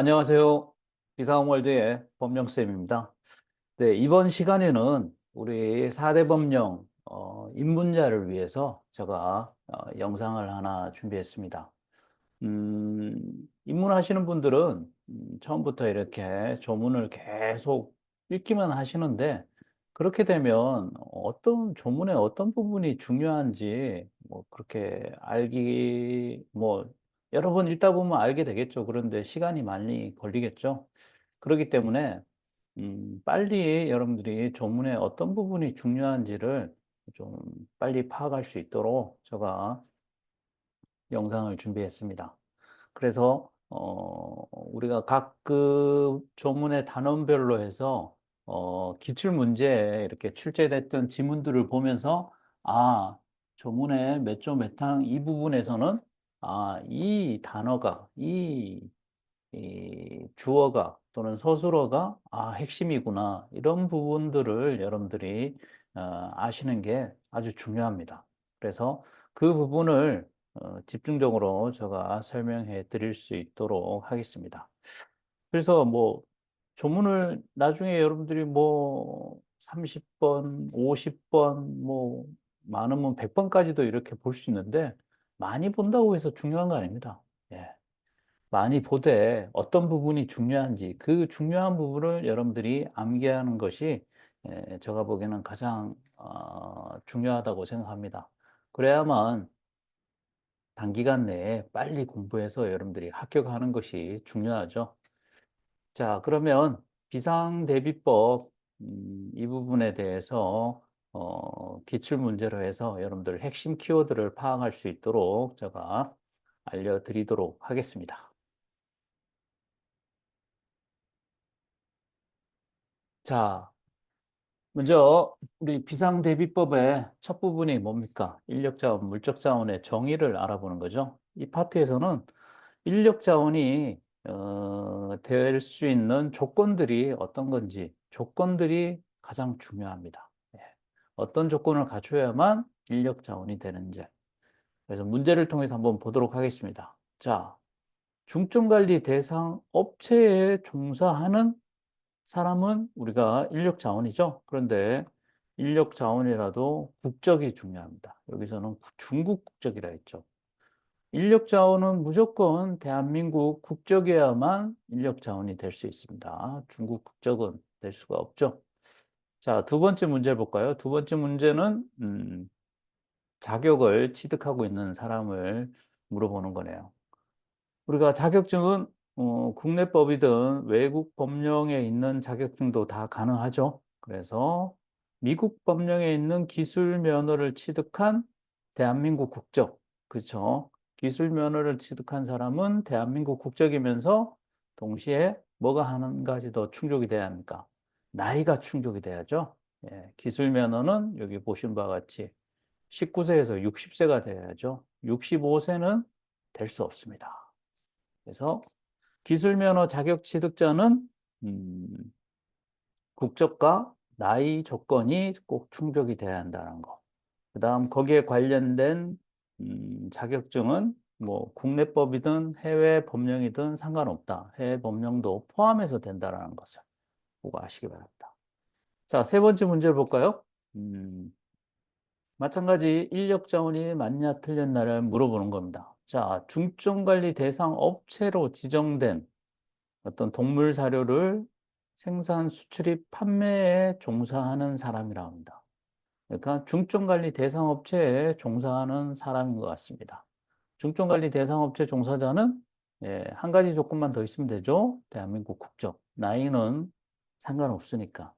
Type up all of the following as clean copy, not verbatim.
안녕하세요. 비상월드의 법령쌤입니다. 네, 이번 시간에는 우리 4대 법령 입문자를 위해서 제가 영상을 하나 준비했습니다. 입문하시는 분들은 처음부터 이렇게 조문을 계속 읽기만 하시는데 그렇게 되면 어떤 조문의 어떤 부분이 중요한지 뭐 그렇게 여러 번 읽다 보면 알게 되겠죠. 그런데 시간이 많이 걸리겠죠. 그렇기 때문에 빨리 여러분들이 조문의 어떤 부분이 중요한지를 좀 빨리 파악할 수 있도록 제가 영상을 준비했습니다. 그래서 우리가 각 그 조문의 단원별로 해서 기출 문제에 이렇게 출제됐던 지문들을 보면서 조문의 몇 조 몇 항 이 부분에서는 이 단어가 이 주어가 또는 서술어가 핵심이구나 이런 부분들을 여러분들이 아시는 게 아주 중요합니다. 그래서 그 부분을 집중적으로 제가 설명해 드릴 수 있도록 하겠습니다. 그래서 뭐 조문을 나중에 여러분들이 뭐 30번, 50번, 뭐 많으면 100번까지도 이렇게 볼 수 있는데 많이 본다고 해서 중요한 거 아닙니다. 예. 많이 보되 어떤 부분이 중요한지 그 중요한 부분을 여러분들이 암기하는 것이 제가 보기에는 가장 중요하다고 생각합니다. 그래야만 단기간 내에 빨리 공부해서 여러분들이 합격하는 것이 중요하죠. 자, 그러면 비상대비법 이 부분에 대해서 기출 문제로 해서 여러분들 핵심 키워드를 파악할 수 있도록 제가 알려드리도록 하겠습니다. 자, 먼저 우리 비상대비법의 첫 부분이 뭡니까? 인력자원, 물적자원의 정의를 알아보는 거죠. 이 파트에서는 인력자원이 될 수 있는 조건들이 어떤 건지 조건들이 가장 중요합니다. 예. 어떤 조건을 갖춰야만 인력자원이 되는지. 그래서 문제를 통해서 한번 보도록 하겠습니다. 자, 중점관리 대상 업체에 종사하는 사람은 우리가 인력 자원이죠. 그런데 인력 자원이라도 국적이 중요합니다. 여기서는 중국 국적이라 했죠. 인력 자원은 무조건 대한민국 국적이어야만 인력 자원이 될 수 있습니다. 중국 국적은 될 수가 없죠. 자, 두 번째 문제 볼까요? 두 번째 문제는 자격을 취득하고 있는 사람을 물어보는 거네요. 우리가 자격증은 국내법이든 외국 법령에 있는 자격증도 다 가능하죠. 그래서 미국 법령에 있는 기술 면허를 취득한 대한민국 국적, 그렇죠? 기술 면허를 취득한 사람은 대한민국 국적이면서 동시에 뭐가 한 가지 더 충족이 돼야 합니까? 나이가 충족이 돼야죠. 예, 기술 면허는 여기 보신 바와 같이 19세에서 60세가 돼야죠. 65세는 될 수 없습니다. 그래서 기술면허 자격 취득자는 음, 국적과 나이 조건이 꼭 충족이 돼야 한다는 거. 그다음 거기에 관련된 자격증은 뭐 국내법이든 해외 법령이든 상관없다. 해외 법령도 포함해서 된다는 것을 보고 아시기 바랍니다. 자, 세 번째 문제를 볼까요? 마찬가지 인력 자원이 맞냐 틀렸나를 물어보는 겁니다. 자, 중점관리 대상 업체로 지정된 어떤 동물 사료를 생산, 수출입, 판매에 종사하는 사람이라 합니다. 그러니까 중점관리 대상업체에 종사하는 사람인 것 같습니다. 중점관리 대상업체 종사자는 한 가지 조건만 더 있으면 되죠. 대한민국 국적. 나이는 상관없으니까.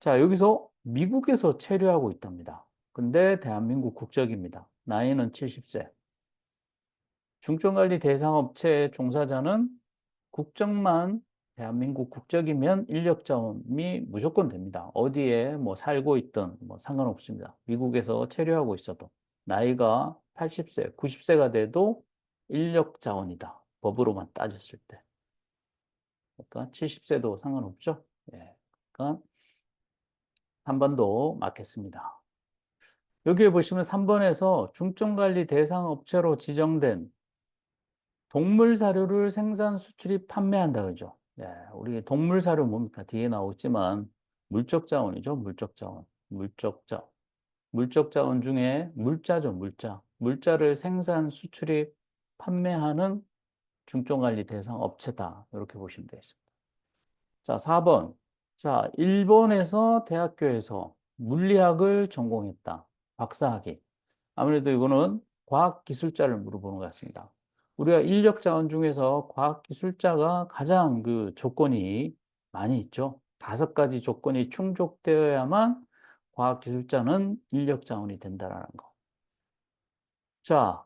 자, 여기서 미국에서 체류하고 있답니다. 근데 대한민국 국적입니다. 나이는 70세. 중점관리 대상업체 종사자는 국적만 대한민국 국적이면 인력 자원이 무조건 됩니다. 어디에 뭐 살고 있든 뭐 상관없습니다. 미국에서 체류하고 있어도 나이가 80세, 90세가 돼도 인력 자원이다. 법으로만 따졌을 때. 그러니까 70세도 상관없죠. 예. 그러니까 3번도 맞겠습니다. 여기에 보시면 3번에서 중점관리 대상 업체로 지정된 동물 사료를 생산, 수출입, 판매한다 그러죠. 예, 우리 동물 사료 뭡니까? 뒤에 나오지만 물적 자원이죠. 물적 자원. 물적 자원. 물적 자원 중에 물자죠, 물자. 물자를 생산, 수출입, 판매하는 중점관리 대상 업체다. 이렇게 보시면 되겠습니다. 자, 4번. 자, 일본에서 대학교에서 물리학을 전공했다. 박사학위. 아무래도 이거는 과학기술자를 물어보는 것 같습니다. 우리가 인력 자원 중에서 과학기술자가 가장 그 조건이 많이 있죠. 5가지 조건이 충족되어야만 과학기술자는 인력 자원이 된다라는 거. 자,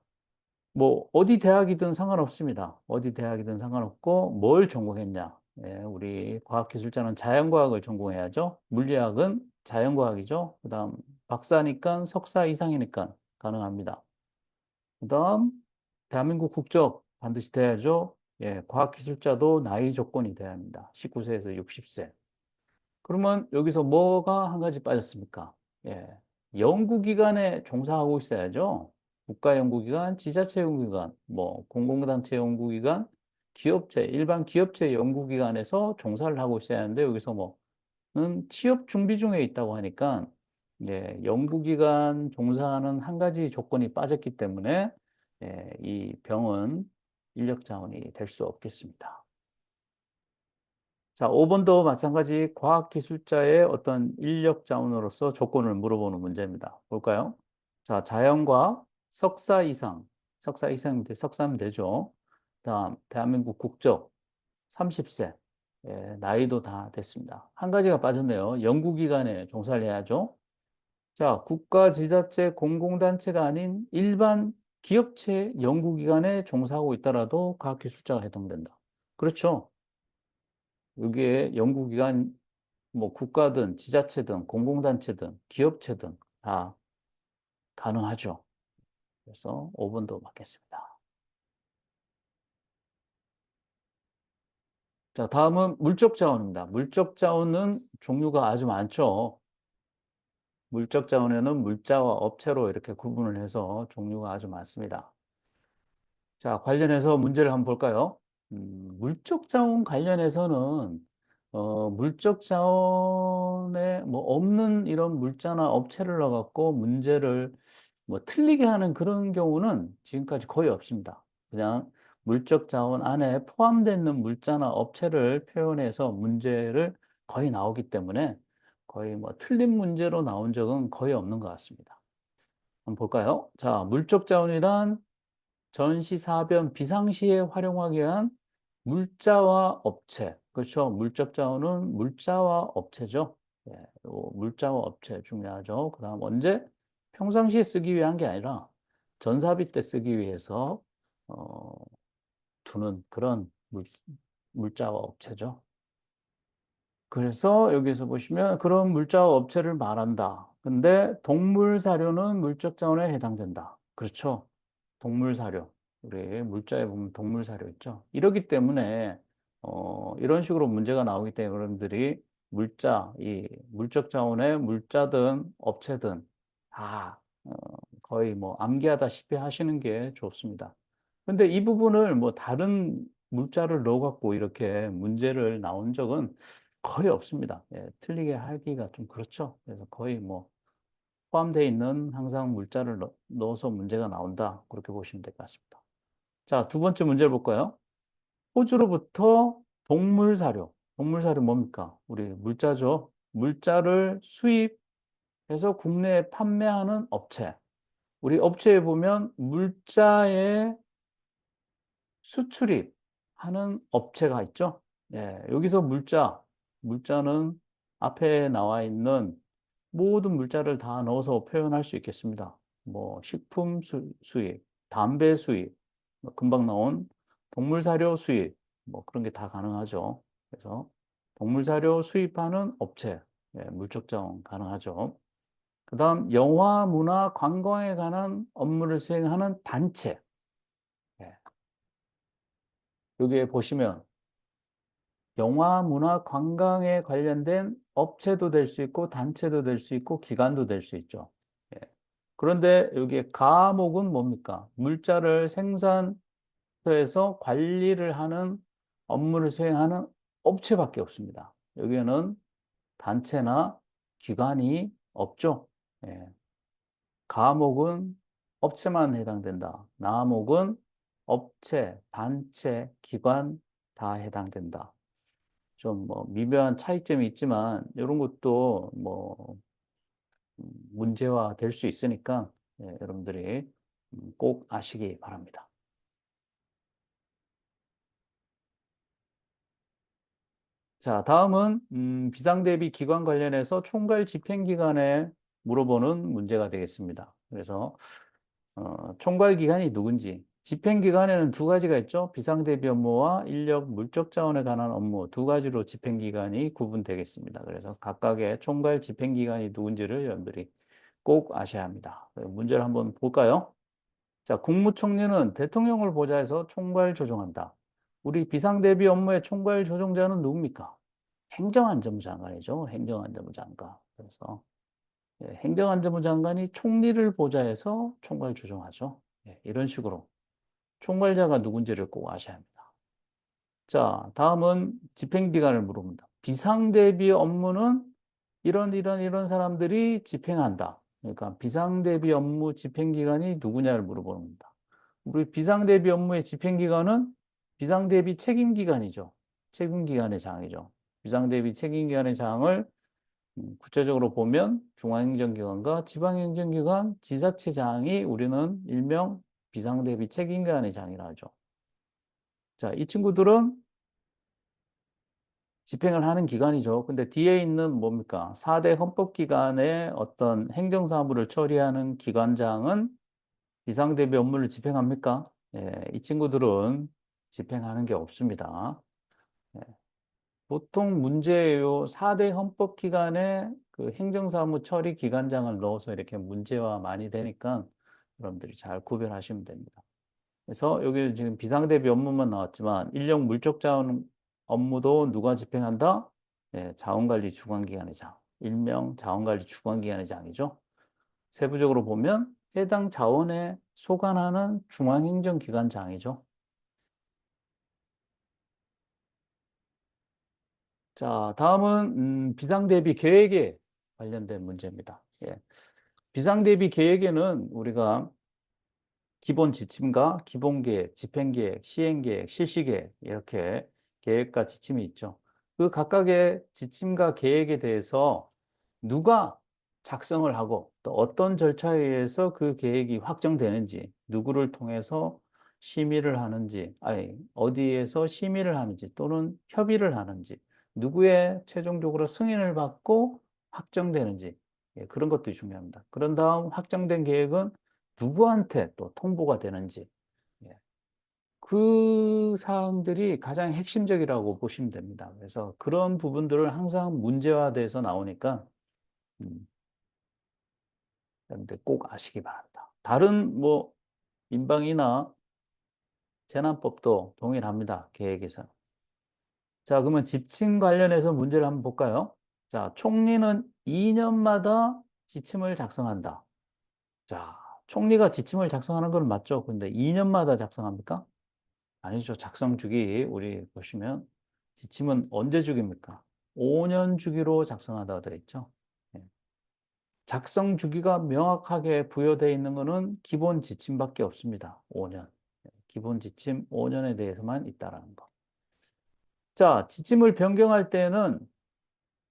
뭐 어디 대학이든 상관없습니다. 어디 대학이든 상관없고 뭘 전공했냐. 예, 우리 과학기술자는 자연과학을 전공해야죠. 물리학은 자연과학이죠. 그다음 박사니까 석사 이상이니까 가능합니다. 그다음 대한민국 국적 반드시 돼야죠. 예, 과학기술자도 나이 조건이 돼야 합니다. 19세에서 60세. 그러면 여기서 뭐가 한 가지 빠졌습니까? 예, 연구기관에 종사하고 있어야죠. 국가연구기관, 지자체 연구기관, 뭐 공공단체 연구기관, 기업체, 일반 기업체 연구기관에서 종사를 하고 있어야 하는데 여기서 뭐는 취업 준비 중에 있다고 하니까 예, 연구기관 종사하는 한 가지 조건이 빠졌기 때문에 예, 이 병은 인력 자원이 될 수 없겠습니다. 자, 5번도 마찬가지 과학기술자의 어떤 인력 자원으로서 조건을 물어보는 문제입니다. 볼까요? 자, 자연과학 석사 이상, 석사 이상이면 석사면 되죠. 다음, 대한민국 국적 30세, 예, 나이도 다 됐습니다. 한 가지가 빠졌네요. 연구기관에 종사를 해야죠. 자, 국가, 지자체, 공공단체가 아닌 일반 기업체 연구기관에 종사하고 있더라도 과학기술자가 해당된다. 그렇죠. 여기에 연구기관, 뭐 국가든 지자체든 공공단체든 기업체든 다 가능하죠. 그래서 5번도 맞겠습니다. 자, 다음은 물적 자원입니다. 물적 자원은 종류가 아주 많죠. 물적 자원에는 물자와 업체로 이렇게 구분을 해서 종류가 아주 많습니다. 자, 관련해서 문제를 한번 볼까요? 물적 자원 관련해서는 물적 자원에 뭐 없는 이런 물자나 업체를 넣어갖고 문제를 뭐 틀리게 하는 그런 경우는 지금까지 거의 없습니다. 그냥 물적 자원 안에 포함되어 있는 물자나 업체를 표현해서 문제를 거의 나오기 때문에 거의 뭐 틀린 문제로 나온 적은 거의 없는 것 같습니다. 한번 볼까요? 자, 물적 자원이란 전시사변 비상시에 활용하기 위한 물자와 업체. 그렇죠. 물적 자원은 물자와 업체죠. 예, 요 물자와 업체 중요하죠. 그 다음 언제? 평상시에 쓰기 위한 게 아니라 전사비 때 쓰기 위해서 어, 두는 그런 물자와 업체죠. 그래서 여기서 보시면 그런 물자와 업체를 말한다. 근데 동물 사료는 물적 자원에 해당된다. 그렇죠. 동물 사료. 우리 물자에 보면 동물 사료 있죠. 이러기 때문에 이런 식으로 문제가 나오기 때문에 여러분들이 물자, 이 물적 자원의 물자든 업체든 다 거의 뭐 암기하다시피 하시는 게 좋습니다. 근데 이 부분을 뭐 다른 물자를 넣어갖고 이렇게 문제를 나온 적은 거의 없습니다. 예, 틀리게 하기가 좀 그렇죠. 그래서 거의 뭐 포함되어 있는 항상 물자를 넣어서 문제가 나온다. 그렇게 보시면 될 것 같습니다. 자, 두 번째 문제를 볼까요? 호주로부터 동물 사료. 동물 사료 뭡니까? 우리 물자죠. 물자를 수입해서 국내에 판매하는 업체. 우리 업체에 보면 물자의 수출입하는 업체가 있죠. 예, 여기서 물자는 앞에 나와 있는 모든 물자를 다 넣어서 표현할 수 있겠습니다. 뭐 식품 수입, 담배 수입, 뭐 금방 나온 동물 사료 수입, 뭐 그런 게 다 가능하죠. 그래서 동물 사료 수입하는 업체, 예, 물적 자원 가능하죠. 그다음 영화, 문화, 관광에 관한 업무를 수행하는 단체. 예, 여기에 보시면 영화, 문화, 관광에 관련된 업체도 될 수 있고 단체도 될 수 있고 기관도 될 수 있죠. 예. 그런데 여기에 과목은 뭡니까? 물자를 생산, 에서 관리를 하는 업무를 수행하는 업체밖에 없습니다. 여기에는 단체나 기관이 없죠. 예. 가목은 업체만 해당된다. 나목은 업체, 단체, 기관 다 해당된다. 좀 뭐 미묘한 차이점이 있지만 이런 것도 뭐 문제화 될 수 있으니까 예, 여러분들이 꼭 아시기 바랍니다. 자, 다음은 비상대비 기관 관련해서 총괄 집행기관에 물어보는 문제가 되겠습니다. 그래서 총괄 기관이 누군지. 집행기관에는 두 가지가 있죠. 비상대비 업무와 인력 물적 자원에 관한 업무 두 가지로 집행기관이 구분되겠습니다. 그래서 각각의 총괄 집행기관이 누군지를 여러분들이 꼭 아셔야 합니다. 문제를 한번 볼까요? 자, 국무총리는 대통령을 보좌해서 총괄 조정한다. 우리 비상대비 업무의 총괄 조정자는 누굽니까? 행정안전부 장관이죠. 행정안전부 장관. 그래서 예, 행정안전부 장관이 총리를 보좌해서 총괄 조정하죠. 예, 이런 식으로 총괄자가 누군지를 꼭 아셔야 합니다. 자, 다음은 집행기관을 물어봅니다. 비상대비 업무는 이런 사람들이 집행한다. 그러니까 비상대비 업무 집행기관이 누구냐를 물어보는 겁니다. 우리 비상대비 업무의 집행기관은 비상대비 책임기관이죠. 책임기관의 장이죠. 비상대비 책임기관의 장을 구체적으로 보면 중앙행정기관과 지방행정기관, 지자체장이 우리는 일명 비상대비 책임기관의 장이라 하죠. 자, 이 친구들은 집행을 하는 기관이죠. 근데 뒤에 있는 뭡니까? 4대 헌법기관의 어떤 행정사무를 처리하는 기관장은 비상대비 업무를 집행합니까? 예, 이 친구들은 집행하는 게 없습니다. 예, 보통 문제예요. 4대 헌법기관의 그 행정사무 처리 기관장을 넣어서 이렇게 문제화 많이 되니까 여러분들이 잘 구별하시면 됩니다. 그래서 여기 지금 비상대비 업무만 나왔지만 인력 물적 자원 업무도 누가 집행한다? 예, 자원관리 주관기관의 장. 일명 자원관리 주관기관의 장이죠. 세부적으로 보면 해당 자원에 소관하는 중앙행정기관장이죠. 자, 다음은 비상대비 계획에 관련된 문제입니다. 예. 비상대비 계획에는 우리가 기본 지침과 기본 계획, 집행 계획, 시행 계획, 실시 계획 이렇게 계획과 지침이 있죠. 그 각각의 지침과 계획에 대해서 누가 작성을 하고 또 어떤 절차에 의해서 그 계획이 확정되는지, 누구를 통해서 심의를 하는지, 아니 어디에서 심의를 하는지 또는 협의를 하는지, 누구의 최종적으로 승인을 받고 확정되는지 예, 그런 것들이 중요합니다. 그런 다음 확정된 계획은 누구한테 또 통보가 되는지 예. 그 사항들이 가장 핵심적이라고 보시면 됩니다. 그래서 그런 부분들을 항상 문제화돼서 나오니까 음, 여러분들 꼭 아시기 바랍니다. 다른 뭐 인방이나 재난법도 동일합니다. 계획에서. 자, 그러면 지침 관련해서 문제를 한번 볼까요? 자, 총리는 2년마다 지침을 작성한다. 자, 총리가 지침을 작성하는 건 맞죠? 근데 2년마다 작성합니까? 아니죠. 작성 주기 우리 보시면 지침은 언제 주기입니까? 5년 주기로 작성하다고 되어 있죠. 예. 작성 주기가 명확하게 부여되어 있는 것은 기본 지침밖에 없습니다. 5년. 기본 지침 5년에 대해서만 있다라는 거. 자, 지침을 변경할 때는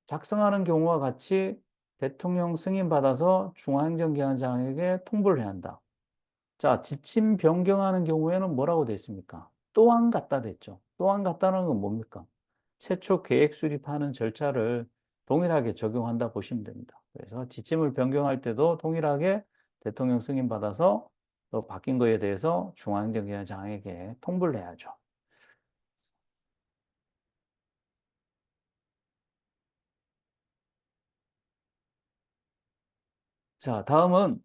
작성하는 경우와 같이 대통령 승인 받아서 중앙행정기관장에게 통보를 해야 한다. 자, 지침 변경하는 경우에는 뭐라고 되어 있습니까? 또한 갖다 됐죠. 또한 갖다는 건 뭡니까? 최초 계획 수립하는 절차를 동일하게 적용한다 보시면 됩니다. 그래서 지침을 변경할 때도 동일하게 대통령 승인 받아서 또 바뀐 거에 대해서 중앙행정기관장에게 통보를 해야죠. 자, 다음은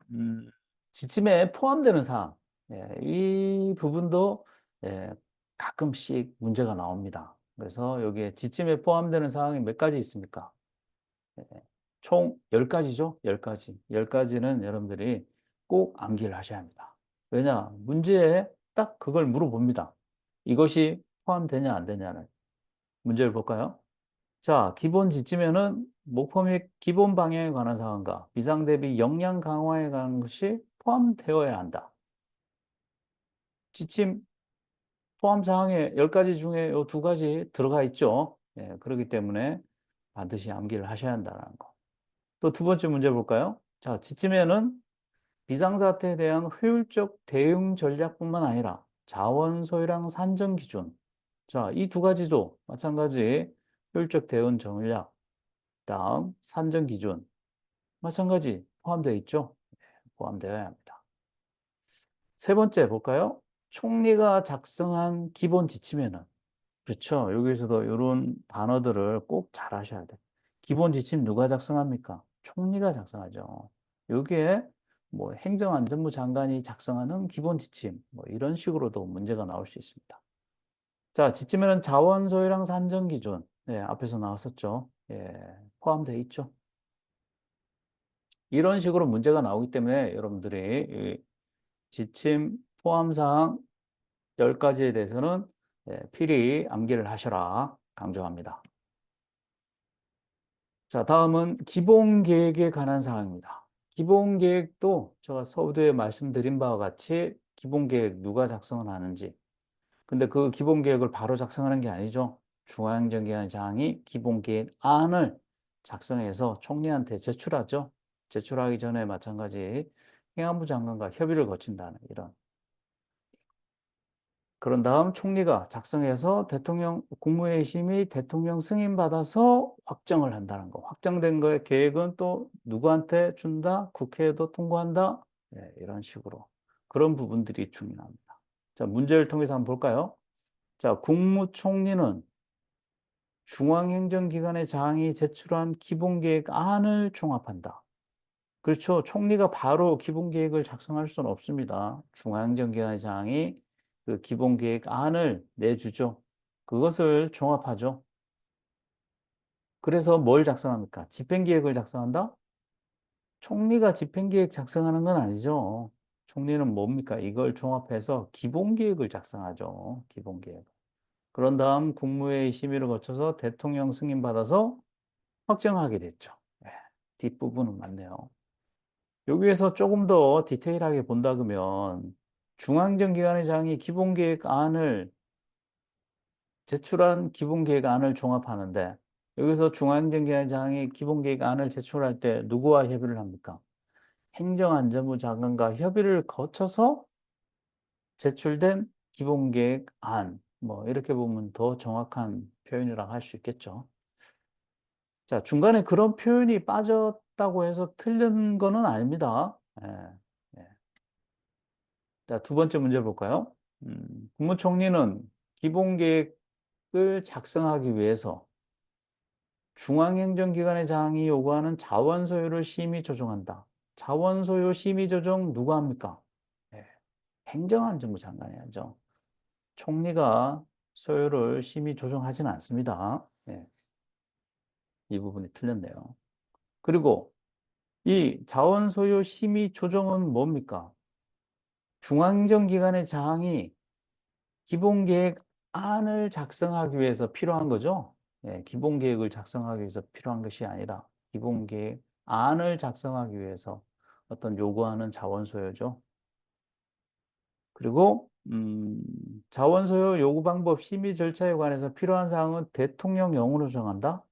지침에 포함되는 사항. 예, 이 부분도 예, 가끔씩 문제가 나옵니다. 그래서 여기에 지침에 포함되는 사항이 몇 가지 있습니까? 예, 총 10가지죠? 10가지. 10가지는 여러분들이 꼭 암기를 하셔야 합니다. 왜냐? 문제에 딱 그걸 물어봅니다. 이것이 포함되냐 안 되냐는. 문제를 볼까요? 자, 기본 지침에는 목표 및 기본 방향에 관한 사항과 비상 대비 역량 강화에 관한 것이 포함되어야 한다. 지침 포함 사항에 10가지 중에 요 2가지 들어가 있죠. 예, 그렇기 때문에 반드시 암기를 하셔야 한다는 거. 또 두 번째 문제 볼까요? 자, 지침에는 비상사태에 대한 효율적 대응 전략뿐만 아니라 자원 소요량 산정 기준. 자, 이 2가지도 마찬가지 효율적 대응 전략, 다음 산정 기준. 마찬가지 포함되어 있죠? 포함되어야 합니다. 세 번째 볼까요? 총리가 작성한 기본 지침에는 그렇죠. 여기서도 이런 단어들을 꼭 잘 하셔야 돼요. 기본 지침 누가 작성합니까? 총리가 작성하죠. 여기에 뭐 행정안전부 장관이 작성하는 기본 지침 뭐 이런 식으로도 문제가 나올 수 있습니다. 자, 지침에는 자원 소요량 산정 기준. 네, 앞에서 나왔었죠. 예, 포함되어 있죠. 이런 식으로 문제가 나오기 때문에 여러분들이 이 지침 포함 사항 10가지에 대해서는 필히 암기를 하셔라 강조합니다. 자, 다음은 기본 계획에 관한 사항입니다. 기본 계획도 제가 서두에 말씀드린 바와 같이 기본 계획 누가 작성을 하는지. 근데 그 기본 계획을 바로 작성하는 게 아니죠. 중앙행정기관장이 기본 계획 안을 작성해서 총리한테 제출하죠. 제출하기 전에 마찬가지 행안부 장관과 협의를 거친다는 이런. 그런 다음 총리가 작성해서 대통령 국무회의 심의 대통령 승인 받아서 확정을 한다는 거. 확정된 거의 계획은 또 누구한테 준다? 국회에도 통과한다? 네, 이런 식으로. 그런 부분들이 중요합니다. 자, 문제를 통해서 한번 볼까요? 자, 국무총리는 중앙행정기관의 장이 제출한 기본계획안을 종합한다. 그렇죠. 총리가 바로 기본계획을 작성할 수는 없습니다. 중앙행정기관장이 그 기본계획안을 내주죠. 그것을 종합하죠. 그래서 뭘 작성합니까? 집행계획을 작성한다? 총리가 집행계획 작성하는 건 아니죠. 총리는 뭡니까? 이걸 종합해서 기본계획을 작성하죠. 기본계획. 그런 다음 국무회의 심의를 거쳐서 대통령 승인받아서 확정하게 됐죠. 네, 뒷부분은 맞네요. 여기에서 조금 더 디테일하게 본다 그러면 중앙정기관의장이 기본계획안을 제출한 기본계획안을 종합하는데 여기서 중앙정기관의장이 기본계획안을 제출할 때 누구와 협의를 합니까? 행정안전부 장관과 협의를 거쳐서 제출된 기본계획안 뭐 이렇게 보면 더 정확한 표현이라고 할 수 있겠죠. 자, 중간에 그런 표현이 빠졌다고 해서 틀린 거는 아닙니다. 예, 예. 자, 두 번째 문제 볼까요? 국무총리는 기본계획을 작성하기 위해서 중앙행정기관의 장이 요구하는 자원 소요를 심의 조정한다. 자원 소요 심의 조정 누가 합니까? 예, 행정안전부 장관이 하죠. 총리가 소요를 심의 조정하지는 않습니다. 예, 이 부분이 틀렸네요. 그리고 이 자원 소요 심의 조정은 뭡니까? 중앙행정기관의 장이 기본계획안을 작성하기 위해서 필요한 거죠. 예, 기본계획을 작성하기 위해서 필요한 것이 아니라 기본계획안을 작성하기 위해서 어떤 요구하는 자원소요죠. 그리고 자원소요 요구 방법 심의 절차에 관해서 필요한 사항은 대통령령으로 정한다?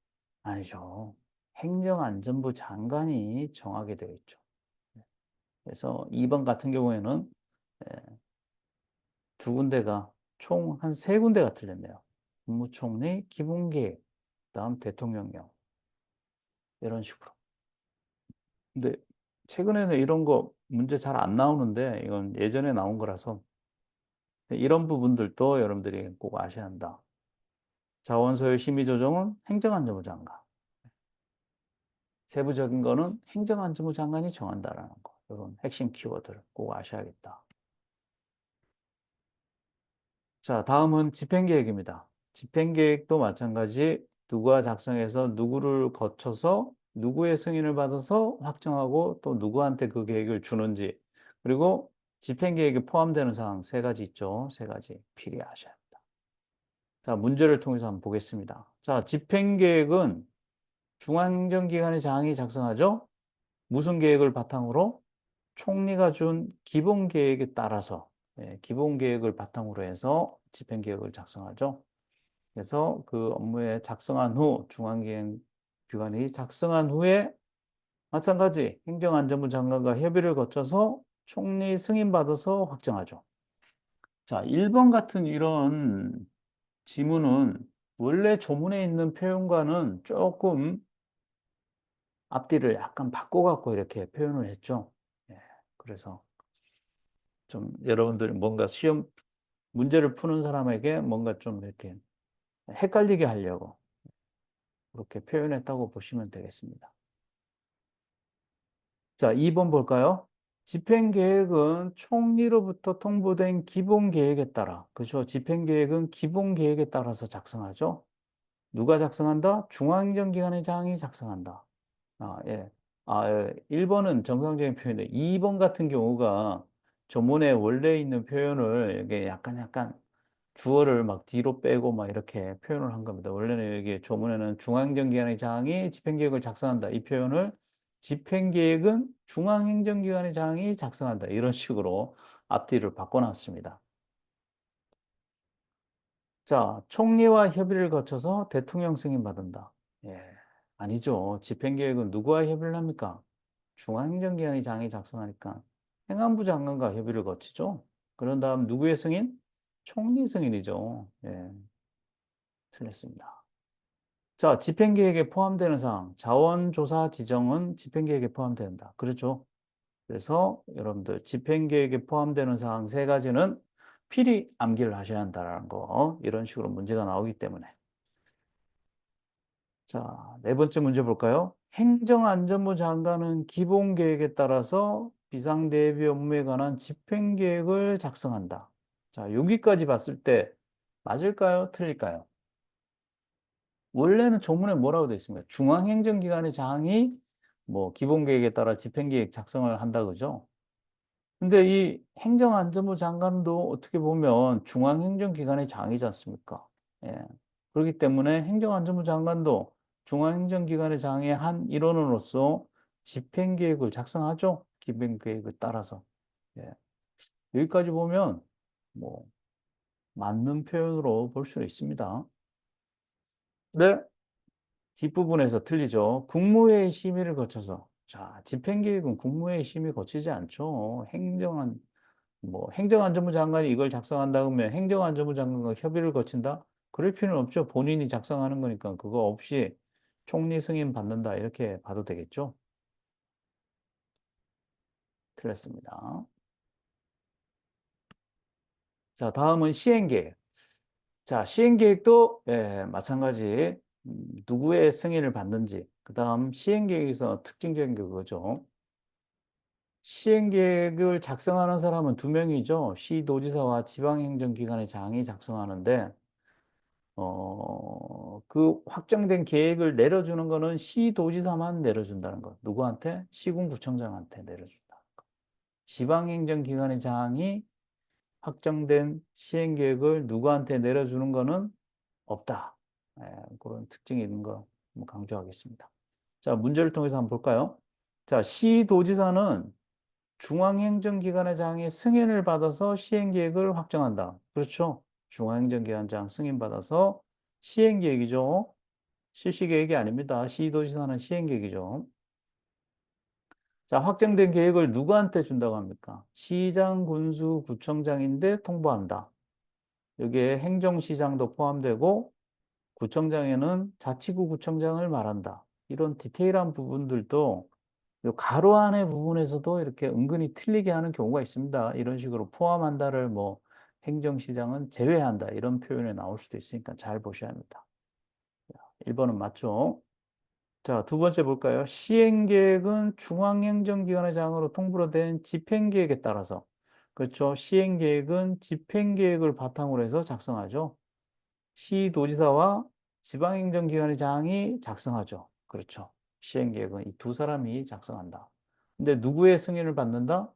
아니죠. 행정안전부 장관이 정하게 되어 있죠. 그래서 2번 같은 경우에는 예, 두 군데가 총 한 세 군데가 틀렸네요. 국무총리, 기본계획, 그다음 대통령령 이런 식으로. 근데 최근에는 이런 거 문제 잘 안 나오는데 이건 예전에 나온 거라서 이런 부분들도 여러분들이 꼭 아셔야 한다. 자원소요 심의 조정은 행정안전부 장관. 세부적인 거는 행정안전부 장관이 정한다라는 거. 이런 핵심 키워드를 꼭 아셔야겠다. 자, 다음은 집행계획입니다. 집행계획도 마찬가지 누가 작성해서 누구를 거쳐서 누구의 승인을 받아서 확정하고 또 누구한테 그 계획을 주는지 그리고 집행계획에 포함되는 사항 세 가지 있죠. 세 가지 필요하셔야 합니다. 자, 문제를 통해서 한번 보겠습니다. 자, 집행계획은 중앙행정기관의 장이 작성하죠. 무슨 계획을 바탕으로? 총리가 준 기본계획에 따라서 기본계획을 바탕으로 해서 집행계획을 작성하죠. 그래서 그 업무에 작성한 후 중앙기관이 작성한 후에 마찬가지 행정안전부 장관과 협의를 거쳐서 총리 승인받아서 확정하죠. 자, 1번 같은 이런 지문은 원래 조문에 있는 표현과는 조금 앞뒤를 약간 바꿔갖고 이렇게 표현을 했죠. 예, 그래서 좀 여러분들이 뭔가 시험 문제를 푸는 사람에게 뭔가 좀 이렇게 헷갈리게 하려고 그렇게 표현했다고 보시면 되겠습니다. 자, 2번 볼까요? 집행계획은 총리로부터 통보된 기본계획에 따라, 그렇죠? 집행계획은 기본계획에 따라서 작성하죠. 누가 작성한다? 중앙행정기관의 장이 작성한다. 예. 1번은 정상적인 표현인데 2번 같은 경우가 조문에 원래 있는 표현을 이게 약간 주어를 막 뒤로 빼고 막 이렇게 표현을 한 겁니다. 원래는 여기 조문에는 중앙행정기관의 장이 집행계획을 작성한다. 이 표현을 집행계획은 중앙행정기관의 장이 작성한다. 이런 식으로 앞뒤를 바꿔놨습니다. 자, 총리와 협의를 거쳐서 대통령 승인받는다. 예, 아니죠. 집행계획은 누구와 협의를 합니까? 중앙행정기관의 장이 작성하니까 행안부 장관과 협의를 거치죠. 그런 다음 누구의 승인? 총리 승인이죠. 예, 틀렸습니다. 자, 집행계획에 포함되는 사항, 자원조사 지정은 집행계획에 포함된다. 그렇죠. 그래서 여러분들 집행계획에 포함되는 사항 세 가지는 필히 암기를 하셔야 한다는 거, 이런 식으로 문제가 나오기 때문에. 자, 네 번째 문제 볼까요? 행정안전부 장관은 기본계획에 따라서 비상대비 업무에 관한 집행계획을 작성한다. 자, 여기까지 봤을 때 맞을까요? 틀릴까요? 원래는 조문에 뭐라고 되어 있습니까? 중앙행정기관의 장이 뭐 기본계획에 따라 집행계획 작성을 한다 그죠? 근데 이 행정안전부 장관도 어떻게 보면 중앙행정기관의 장이지 않습니까? 예. 그렇기 때문에 행정안전부 장관도 중앙행정기관의 장의 한 일원으로서 집행계획을 작성하죠. 기본계획을 따라서. 예. 여기까지 보면 뭐 맞는 표현으로 볼 수 있습니다. 네. 뒷부분에서 틀리죠. 국무회의 심의를 거쳐서. 자, 집행계획은 국무회의 심의 거치지 않죠. 행정안전부 장관이 이걸 작성한다 그러면 행정안전부 장관과 협의를 거친다? 그럴 필요는 없죠. 본인이 작성하는 거니까 그거 없이 총리 승인 받는다. 이렇게 봐도 되겠죠. 틀렸습니다. 자, 다음은 시행계획. 자, 시행계획도 마찬가지 누구의 승인을 받는지 그 다음 시행계획에서 특징적인 게 그거죠. 시행계획을 작성하는 사람은 두 명이죠. 시도지사와 지방행정기관의 장이 작성하는데 그 확정된 계획을 내려주는 거는 시도지사만 내려준다는 것. 누구한테? 시군구청장한테 내려준다. 지방행정기관의 장이 확정된 시행계획을 누구한테 내려주는 거는 없다. 그런 특징이 있는 거 강조하겠습니다. 자, 문제를 통해서 한번 볼까요? 자, 시도지사는 중앙행정기관의 장이 승인을 받아서 시행계획을 확정한다. 그렇죠? 중앙행정기관장 승인받아서 시행계획이죠. 실시계획이 아닙니다. 시도지사는 시행계획이죠. 자, 확정된 계획을 누구한테 준다고 합니까? 시장, 군수, 구청장인데 통보한다. 여기에 행정시장도 포함되고 구청장에는 자치구 구청장을 말한다. 이런 디테일한 부분들도 요 가로 안의 부분에서도 이렇게 은근히 틀리게 하는 경우가 있습니다. 이런 식으로 포함한다를 뭐 행정시장은 제외한다. 이런 표현이 나올 수도 있으니까 잘 보셔야 합니다. 1번은 맞죠? 자, 두 번째 볼까요? 시행계획은 중앙행정기관의 장으로 통보로 된 집행계획에 따라서. 그렇죠. 시행계획은 집행계획을 바탕으로 해서 작성하죠. 시도지사와 지방행정기관의 장이 작성하죠. 그렇죠. 시행계획은 이 두 사람이 작성한다. 근데 누구의 승인을 받는다?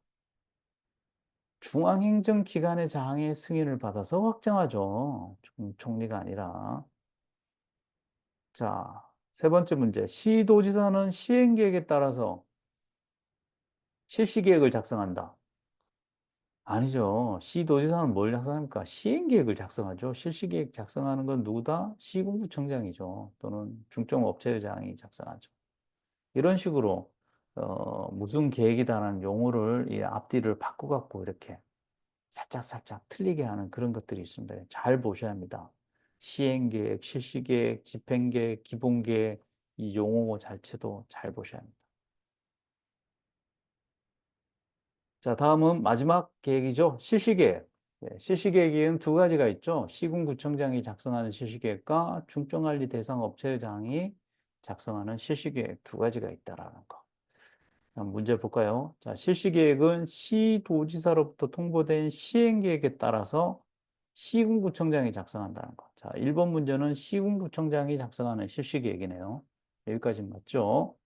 중앙행정기관의 장의 승인을 받아서 확정하죠. 총리가 아니라. 자, 세 번째 문제. 시도지사는 시행계획에 따라서 실시계획을 작성한다. 아니죠. 시도지사는 뭘 작성합니까? 시행계획을 작성하죠. 실시계획 작성하는 건 누구다? 시군구청장이죠. 또는 중점업체장이 작성하죠. 이런 식으로 무슨 계획이다라는 용어를 이 앞뒤를 바꿔갖고 이렇게 살짝 틀리게 하는 그런 것들이 있습니다. 잘 보셔야 합니다. 시행계획, 실시계획, 집행계획, 기본계획 이 용어 자체도 잘 보셔야 합니다. 자, 다음은 마지막 계획이죠. 실시계획. 네, 실시계획은 두 가지가 있죠. 시군구청장이 작성하는 실시계획과 중점관리 대상 업체장이 작성하는 실시계획 두 가지가 있다라는 거. 그럼 문제 볼까요? 자, 실시계획은 시도지사로부터 통보된 시행계획에 따라서 시군구청장이 작성한다는 거. 자, 1번 문제는 시군구청장이 작성하는 실시계획이네요. 여기까지 맞죠?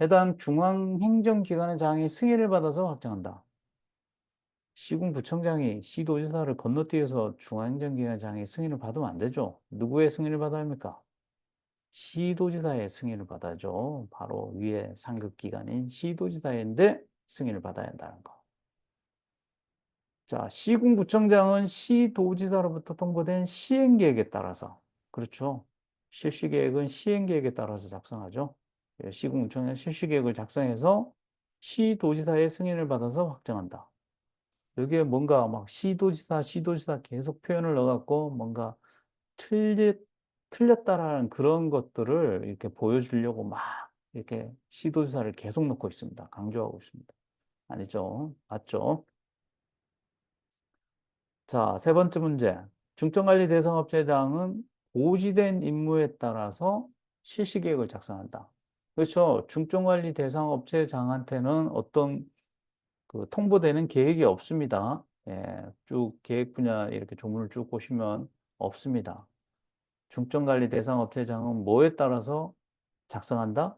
해당 중앙행정기관의 장의 승인을 받아서 확정한다. 시군구청장이 시도지사를 건너뛰어서 중앙행정기관장의 승인을 받으면 안 되죠. 누구의 승인을 받아야 합니까? 시도지사의 승인을 받아야죠. 바로 위에 상급기관인 시도지사인데 승인을 받아야 한다는 거. 자, 시군구청장은 시도지사로부터 통보된 시행계획에 따라서, 그렇죠. 실시계획은 시행계획에 따라서 작성하죠. 예, 시군구청장 실시계획을 작성해서 시도지사의 승인을 받아서 확정한다. 여기에 뭔가 막 시도지사 계속 표현을 넣어갖고 뭔가 틀리, 틀렸다라는 그런 것들을 이렇게 보여주려고 막 이렇게 시도지사를 계속 넣고 있습니다. 강조하고 있습니다. 아니죠. 맞죠? 자, 세 번째 문제. 중점관리 대상업체장은 고지된 임무에 따라서 실시계획을 작성한다. 그렇죠. 중점관리 대상업체장한테는 어떤 그 통보되는 계획이 없습니다. 예, 쭉 계획 분야 이렇게 조문을 쭉 보시면 없습니다. 중점관리 대상업체장은 뭐에 따라서 작성한다?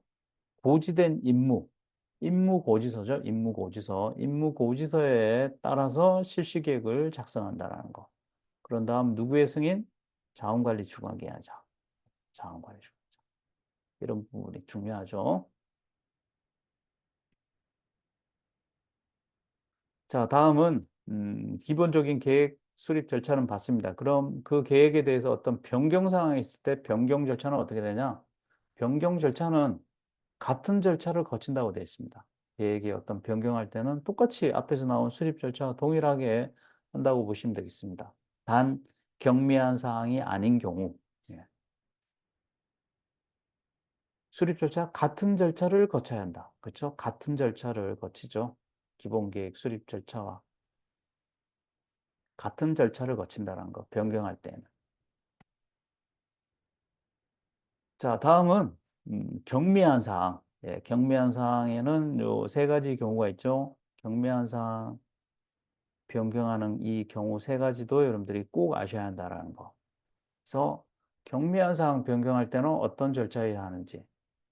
고지된 임무고지서죠. 임무고지서에 따라서 실시계획을 작성한다라는 거. 그런 다음 누구의 승인? 자원관리주관계약자. 자원관리주관자. 이런 부분이 중요하죠. 자, 다음은 기본적인 계획 수립 절차는 봤습니다. 그럼 그 계획에 대해서 어떤 변경 사항이 있을 때 변경 절차는 어떻게 되냐? 변경 절차는 같은 절차를 거친다고 되어 있습니다. 계획에 어떤 변경할 때는 똑같이 앞에서 나온 수립 절차와 동일하게 한다고 보시면 되겠습니다. 단 경미한 사항이 아닌 경우 예. 수립 절차 같은 절차를 거쳐야 한다. 그렇죠? 같은 절차를 거치죠. 기본 계획 수립 절차와 같은 절차를 거친다는 거, 변경할 때는. 자, 다음은 경미한 사항. 예, 경미한 사항에는 요 세 가지 경우가 있죠. 경미한 사항 변경하는 이 경우 세 가지도 여러분들이 꼭 아셔야 한다는 거. 그래서 경미한 사항 변경할 때는 어떤 절차여야 하는지.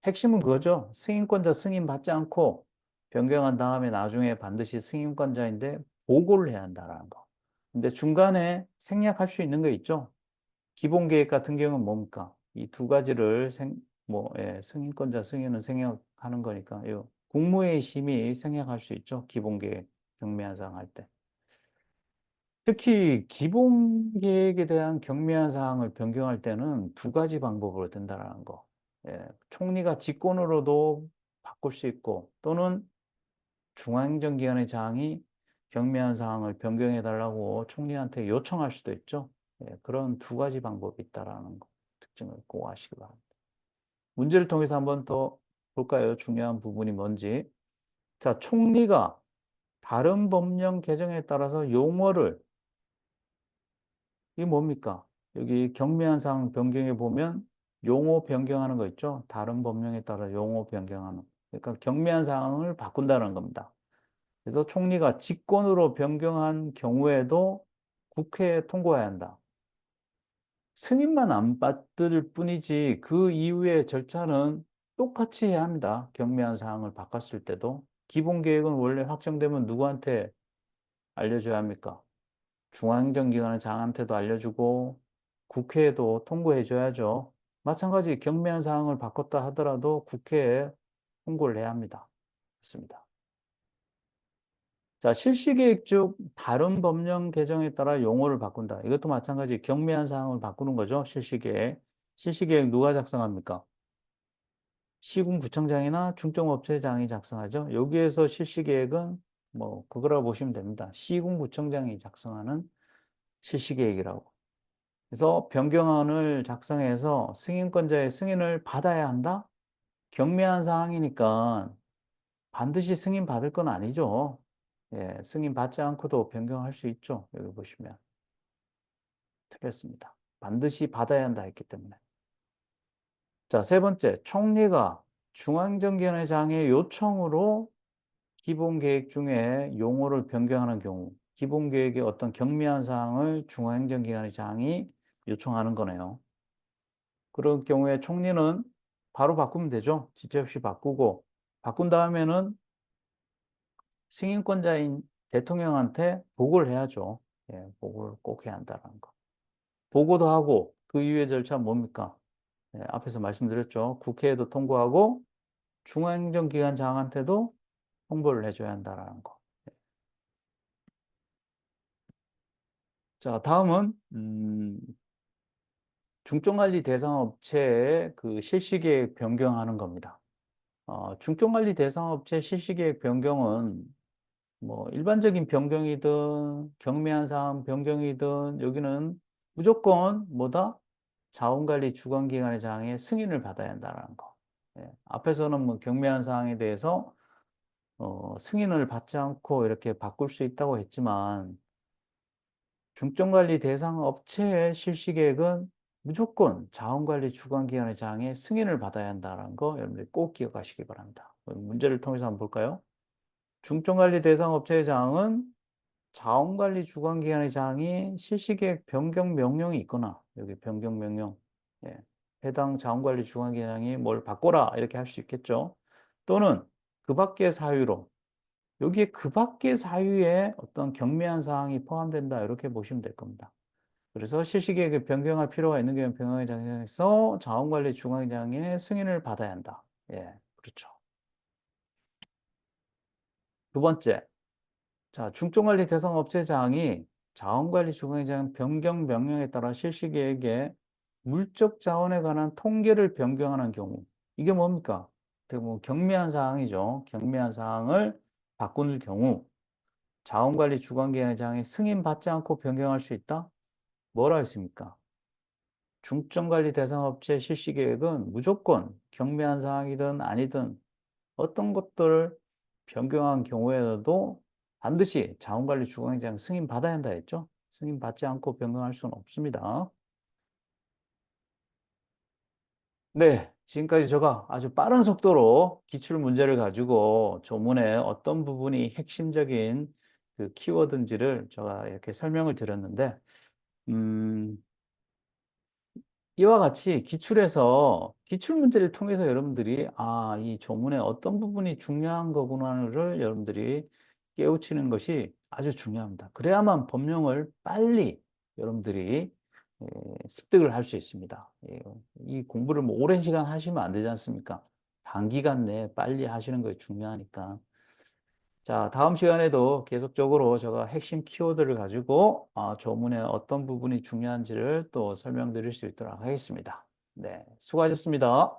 핵심은 그거죠. 승인권자 승인 받지 않고 변경한 다음에 나중에 반드시 승인권자인데 보고를 해야 한다는 거. 근데 중간에 생략할 수 있는 거 있죠. 기본 계획 같은 경우는 뭡니까? 이 두 가지를 승인권자 승인은 생략하는 거니까 이 국무회의 심의 생략할 수 있죠. 기본 계획 경미한 사항 할 때. 특히 기본 계획에 대한 경미한 사항을 변경할 때는 두 가지 방법으로 된다는 거. 예, 총리가 직권으로도 바꿀 수 있고 또는 중앙행정기관의 장이 경미한 사항을 변경해 달라고 총리한테 요청할 수도 있죠. 예, 그런 두 가지 방법이 있다라는 거, 특징을 꼭 아시기 바랍니다. 문제를 통해서 한번 더 볼까요? 중요한 부분이 뭔지. 자, 총리가 다른 법령 개정에 따라서 용어를 이게 뭡니까? 여기 경미한 사항 변경에 보면 용어 변경하는 거 있죠? 다른 법령에 따라 용어 변경하는. 그러니까 경미한 사항을 바꾼다는 겁니다. 그래서 총리가 직권으로 변경한 경우에도 국회에 통과해야 한다. 승인만 안 받을 뿐이지 그 이후의 절차는 똑같이 해야 합니다. 경미한 사항을 바꿨을 때도. 기본 계획은 원래 확정되면 누구한테 알려줘야 합니까? 중앙행정기관의 장한테도 알려주고 국회에도 통보해줘야죠. 마찬가지 경미한 사항을 바꿨다 하더라도 국회에 통보를 해야 합니다. 좋습니다. 자, 실시계획 중 다른 법령 개정에 따라 용어를 바꾼다. 이것도 마찬가지 경미한 사항을 바꾸는 거죠. 실시계획. 실시계획 누가 작성합니까? 시군구청장이나 중점업체장이 작성하죠. 여기에서 실시계획은 뭐 그거라고 보시면 됩니다. 시군구청장이 작성하는 실시계획이라고. 그래서 변경안을 작성해서 승인권자의 승인을 받아야 한다? 경미한 사항이니까 반드시 승인 받을 건 아니죠. 예, 승인 받지 않고도 변경할 수 있죠. 여기 보시면 틀렸습니다. 반드시 받아야 한다 했기 때문에. 자, 세 번째, 총리가 중앙정기원회장의 요청으로 기본계획 중에 용어를 변경하는 경우, 기본계획의 어떤 경미한 사항을 중앙행정기관의장이 요청하는 거네요. 그런 경우에 총리는 바로 바꾸면 되죠. 지체 없이 바꾸고, 바꾼 다음에는 승인권자인 대통령한테 보고를 해야죠. 예, 보고를 꼭 해야 한다는 거. 보고도 하고, 그 이후의 절차는 뭡니까? 예, 앞에서 말씀드렸죠. 국회에도 통보하고, 중앙행정기관장한테도 홍보를 해줘야 한다는 거. 자, 다음은 중점관리 대상 업체의 그 실시계획 변경하는 겁니다. 중점관리 대상 업체 실시계획 변경은 뭐 일반적인 변경이든 경미한 사항 변경이든 여기는 무조건 뭐다? 자원관리 주관기관의 장의 승인을 받아야 한다는 거. 예, 앞에서는 뭐 경미한 사항에 대해서 승인을 받지 않고 이렇게 바꿀 수 있다고 했지만 중점관리 대상 업체의 실시 계획은 무조건 자원관리 주관기관의 장의 승인을 받아야 한다는 거 여러분들이 꼭 기억하시기 바랍니다. 문제를 통해서 한번 볼까요? 중점관리 대상 업체의 장은 자원관리 주관기관의 장이 실시계획 변경 명령이 있거나 여기 변경 명령 예, 해당 자원관리 주관기관이 뭘 바꿔라 이렇게 할 수 있겠죠. 또는 그 밖의 사유로 여기에 그 밖의 사유에 어떤 경미한 사항이 포함된다 이렇게 보시면 될 겁니다. 그래서 실시계획을 변경할 필요가 있는 경우 변경의 장에서 자원관리 중앙장의 승인을 받아야 한다. 예, 그렇죠. 두 번째, 자, 중점관리 대상 업체장이 자원관리 중앙장 변경 명령에 따라 실시계획에 물적 자원에 관한 통계를 변경하는 경우 이게 뭡니까? 대부분 경미한 사항이죠. 경미한 사항을 바꾸는 경우 자원관리 주관기관장이 승인받지 않고 변경할 수 있다? 뭐라 했습니까? 중점관리 대상 업체 실시 계획은 무조건 경미한 사항이든 아니든 어떤 것들을 변경한 경우에도 반드시 자원관리 주관장 승인 받아야 한다 했죠? 승인 받지 않고 변경할 수는 없습니다. 네, 지금까지 제가 아주 빠른 속도로 기출 문제를 가지고 조문의 어떤 부분이 핵심적인 그 키워드인지를 제가 이렇게 설명을 드렸는데, 음, 이와 같이 기출에서 기출 문제를 통해서 여러분들이 이 조문의 어떤 부분이 중요한 거구나를 여러분들이 깨우치는 것이 아주 중요합니다. 그래야만 법령을 빨리 여러분들이 예, 습득을 할 수 있습니다. 이 공부를 뭐 오랜 시간 하시면 안 되지 않습니까? 단기간 내에 빨리 하시는 것이 중요하니까. 자, 다음 시간에도 계속적으로 제가 핵심 키워드를 가지고 조문의 어떤 부분이 중요한지를 또 설명드릴 수 있도록 하겠습니다. 네, 수고하셨습니다.